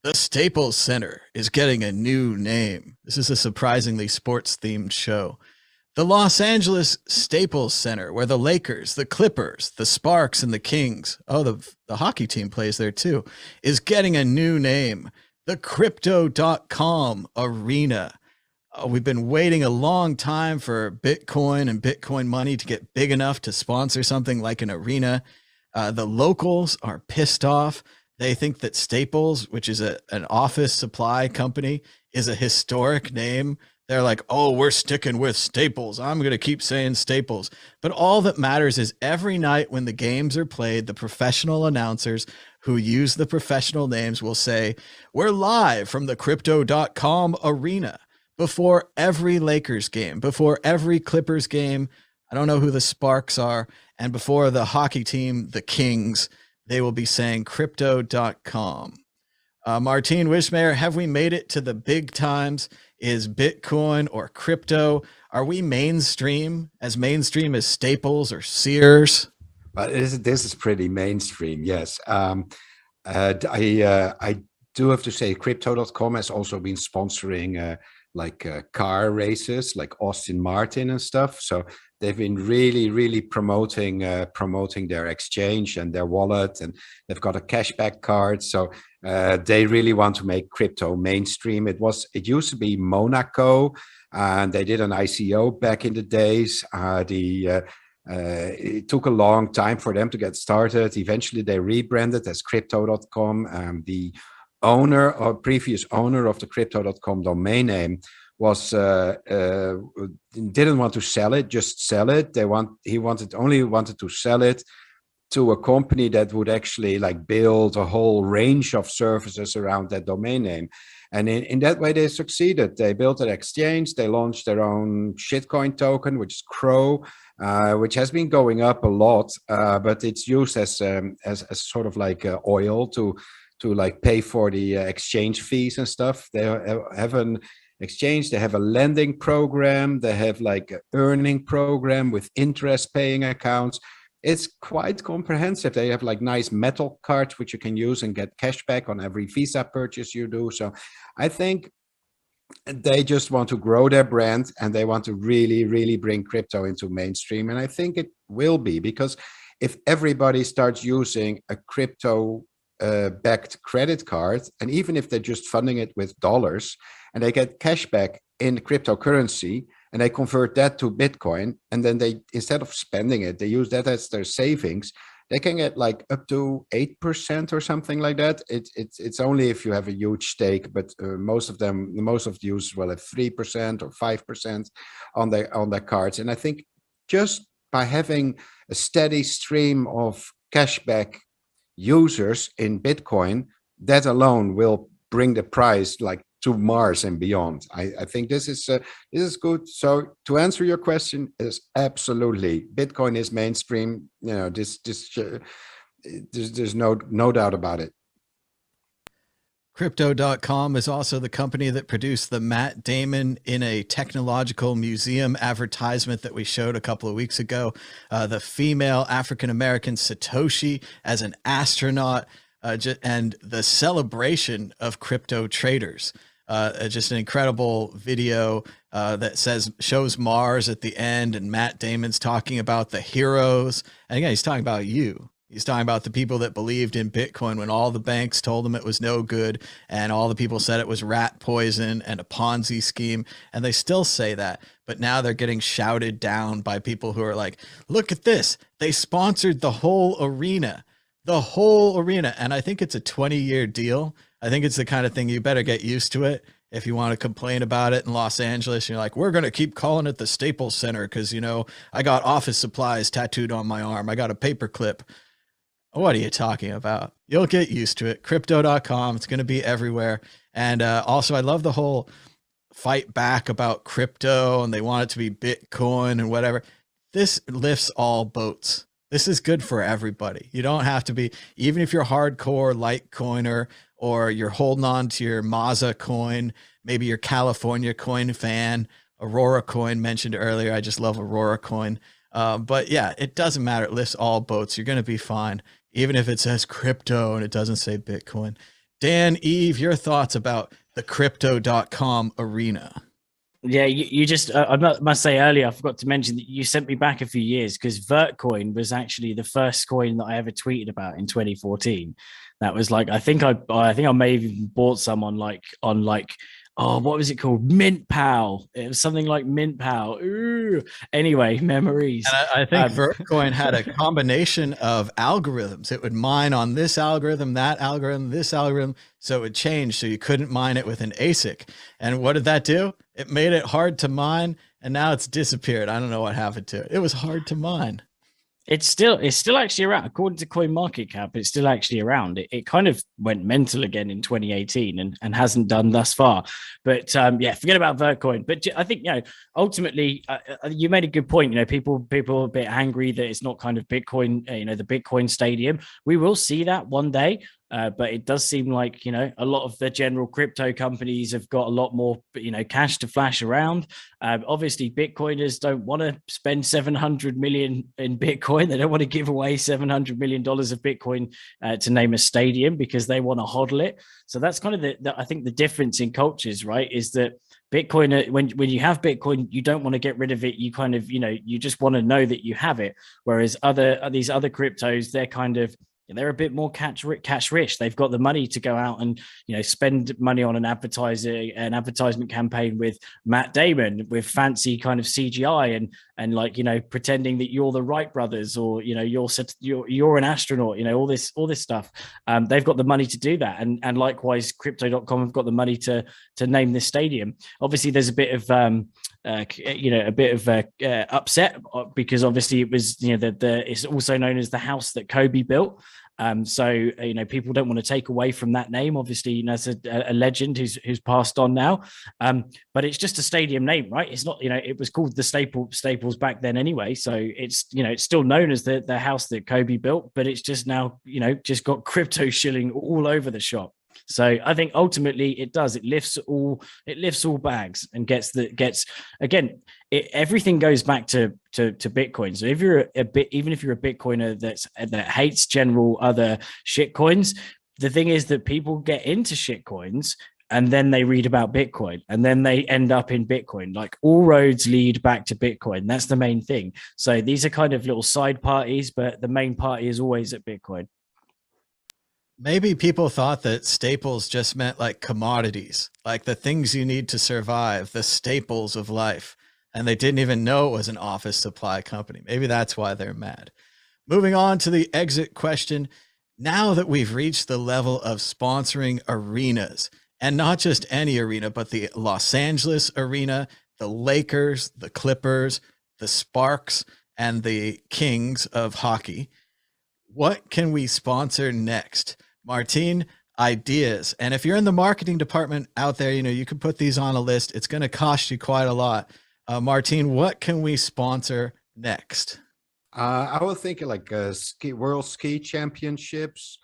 The Staples Center is getting a new name. This is a surprisingly sports themed show. The Los Angeles Staples Center, where the Lakers, the Clippers, the Sparks, and the Kings, the hockey team plays there too, is getting a new name. The Crypto.com Arena. We've been waiting a long time for Bitcoin and Bitcoin money to get big enough to sponsor something like an arena. The locals are pissed off. They think that Staples, which is an office supply company, is a historic name. They're like, oh, we're sticking with Staples. I'm going to keep saying Staples. But all that matters is every night when the games are played, the professional announcers who use the professional names will say, we're live from the Crypto.com Arena before every Lakers game, before every Clippers game. I don't know who the Sparks are. And before the hockey team, the Kings, they will be saying Crypto.com. Martine Wishmayer, have we made it to the big times? Is Bitcoin or crypto? Are we mainstream as Staples or Sears? But this is pretty mainstream, yes. I do have to say, Crypto.com has also been sponsoring car races, like Austin Martin and stuff. So they've been really promoting their exchange and their wallet, and they've got a cashback card. So they really want to make crypto mainstream. It used to be Monaco, and they did an ICO back in the days. It took a long time for them to get started. Eventually, they rebranded as Crypto.com. The owner or previous owner of the Crypto.com domain name didn't want to sell it, just sell it. He wanted to sell it to a company that would actually build a whole range of services around that domain name. And in that way, they succeeded. They built an exchange. They launched their own shitcoin token, which is Crow, which has been going up a lot, but it's used as sort of like oil to pay for the exchange fees and stuff. They have an exchange. They have a lending program. They have an earning program with interest paying accounts. It's quite comprehensive. They have nice metal cards which you can use and get cash back on every Visa purchase you do. So I think they just want to grow their brand, and they want to really bring crypto into mainstream. And I think it will be, because if everybody starts using a crypto backed credit card, and even if they're just funding it with dollars and they get cash back in cryptocurrency, and they convert that to Bitcoin, and then they, instead of spending it, they use that as their savings, they can get up to 8% or something like that. It's only if you have a huge stake, but most of the users will have 3% or 5% on their cards. And I think just by having a steady stream of cashback users in Bitcoin, that alone will bring the price to Mars and beyond. I think this is good. So to answer your question, is absolutely Bitcoin is mainstream. There's no doubt about it. Crypto.com is also the company that produced the Matt Damon in a technological museum advertisement that we showed a couple of weeks ago. The female African-American Satoshi as an astronaut, and the celebration of crypto traders. Just an incredible video that shows Mars at the end, and Matt Damon's talking about the heroes. And again, he's talking about you. He's talking about the people that believed in Bitcoin when all the banks told them it was no good, and all the people said it was rat poison and a Ponzi scheme. And they still say that, but now they're getting shouted down by people who are like, look at this. They sponsored the whole arena. And I think it's a 20-year deal. I think it's the kind of thing you better get used to it. If you want to complain about it in Los Angeles, you're like, we're going to keep calling it the Staples Center because, I got office supplies tattooed on my arm. I got a paper clip. What are you talking about? You'll get used to it. Crypto.com. It's going to be everywhere. And also, I love the whole fight back about crypto, and they want it to be Bitcoin and whatever. This lifts all boats. This is good for everybody. You don't have to be, even if you're hardcore Litecoiner, or you're holding on to your Maza coin, maybe you're California coin fan, Aurora coin mentioned earlier. I just love Aurora coin. But yeah, it doesn't matter. It lifts all boats. You're going to be fine. Even if it says crypto and it doesn't say Bitcoin. Dan, Eve, your thoughts about the crypto.com arena? Yeah, you just, must say earlier, I forgot to mention that you sent me back a few years because Vertcoin was actually the first coin that I ever tweeted about in 2014. That was like, I think I may have even bought some on oh, what was it called? Mint Pal. It was something like Mint Pal. Ooh. Anyway, memories. And I think Vertcoin had a combination of algorithms. It would mine on this algorithm, that algorithm, this algorithm. So it would change. So you couldn't mine it with an ASIC. And what did that do? It made it hard to mine. And now it's disappeared. I don't know what happened to it. It was hard to mine. It's still actually around. According to CoinMarketCap, it's still actually around. It kind of went mental again in 2018 and hasn't done thus far. But yeah, forget about Vertcoin. But I think, ultimately, you made a good point. People are a bit angry that it's not kind of Bitcoin, the Bitcoin stadium. We will see that one day. But it does seem like, a lot of the general crypto companies have got a lot more, cash to flash around. Obviously, Bitcoiners don't want to spend 700 million in Bitcoin. They don't want to give away $700 million of Bitcoin to name a stadium because they want to hodl it. So that's kind of I think the difference in cultures, right, is that Bitcoin, when you have Bitcoin, you don't want to get rid of it. You kind of, you just want to know that you have it. Whereas these other cryptos, they're a bit more cash rich. They've got the money to go out and spend money on an advertisement campaign with Matt Damon with fancy kind of CGI and pretending that you're the Wright brothers or you're an astronaut. All this stuff. They've got the money to do that, and likewise, Crypto.com have got the money to name this stadium. Obviously, there's a bit of upset because obviously it was it's also known as the house that Kobe built. So people don't want to take away from that name. Obviously, as a legend who's passed on now. But it's just a stadium name, right? It's not, it was called the Staples back then anyway. So it's still known as the house that Kobe built, but it's just now just got crypto shilling all over the shop. So I think ultimately it lifts all bags and everything goes back to Bitcoin. So if you're even if you're a Bitcoiner that hates general other shit coins, the thing is that people get into shit coins and then they read about Bitcoin and then they end up in Bitcoin. Like all roads lead back to Bitcoin. That's the main thing. So these are kind of little side parties, but the main party is always at Bitcoin. Maybe people thought that staples just meant like commodities, like the things you need to survive, the staples of life. And they didn't even know it was an office supply company. Maybe that's why they're mad. Moving on to the exit question. Now that we've reached the level of sponsoring arenas, and not just any arena, but the Los Angeles arena, the Lakers, the Clippers, the Sparks, and the Kings of hockey, what can we sponsor next? Martin, ideas. And if you're in the marketing department out there, you can put these on a list. It's going to cost you quite a lot. Martin, what can we sponsor next? I was thinking like World Ski Championships,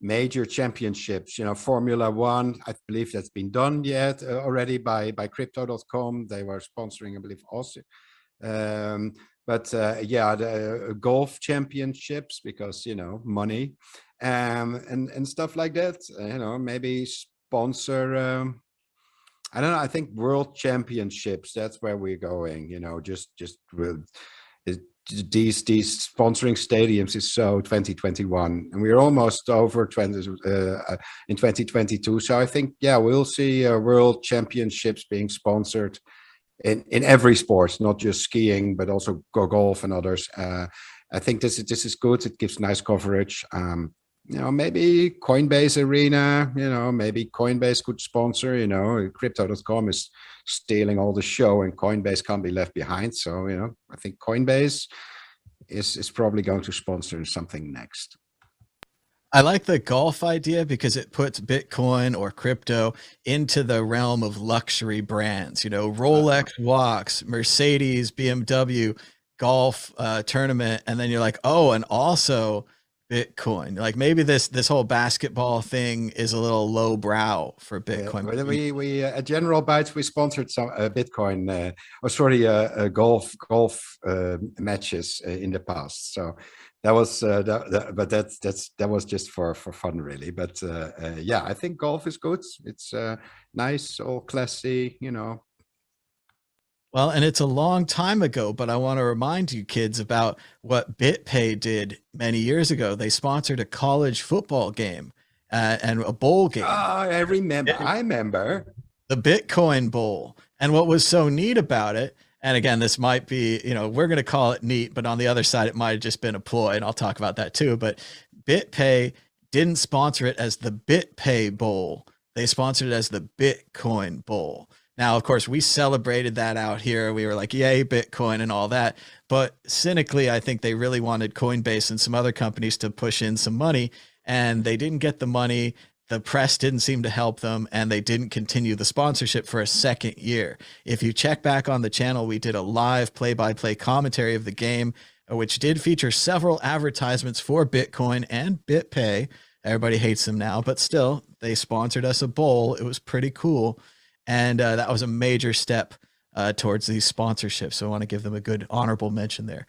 major championships, Formula One. I believe that's been done yet already by Crypto.com. They were sponsoring, I believe, also. The golf championships because money, and stuff like that. Maybe sponsor. I don't know. I think world championships. That's where we're going. Just with these sponsoring stadiums is so 2021, and we're almost over in 2022. So I think we'll see world championships being sponsored in every sport, not just skiing, but also golf and others. I think this is good. It gives nice coverage. Maybe Coinbase Arena, maybe Coinbase could sponsor, Crypto.com is stealing all the show and Coinbase can't be left behind. So, I think Coinbase is probably going to sponsor something next. I like the golf idea because it puts Bitcoin or crypto into the realm of luxury brands, Rolex walks, Mercedes, BMW, golf tournament. And then you're like, oh, and also Bitcoin. Like maybe this whole basketball thing is a little low brow for Bitcoin. Yeah, we at General Bytes we sponsored some Bitcoin golf matches in the past. So that was but that was just for fun, really. But yeah, I think golf is good. It's nice, all classy, you know. Well, and it's a long time ago, but I want to remind you kids about what BitPay did many years ago. They sponsored a college football game and a bowl Oh, game, I remember. I remember. the Bitcoin Bowl. And what was so neat about it, and again, this might be, you know, we're going to call it neat, but on the other side, it might have just been a ploy, and I'll talk about that too. But BitPay didn't sponsor it as the BitPay Bowl. They sponsored it as the Bitcoin Bowl. Now, of course, we celebrated that out here. We were like, yay, Bitcoin and all that. But cynically, I think they really wanted Coinbase and some other companies to push in some money, and they didn't get the money. The press didn't seem to help them, and they didn't continue the sponsorship for a second year. If you check back on the channel, we did a live play-by-play commentary of the game, which did feature several advertisements for Bitcoin and BitPay. Everybody hates them now, but still, they sponsored us a bowl. It was pretty cool. And that was a major step towards these sponsorships. So I want to give them a good honorable mention there.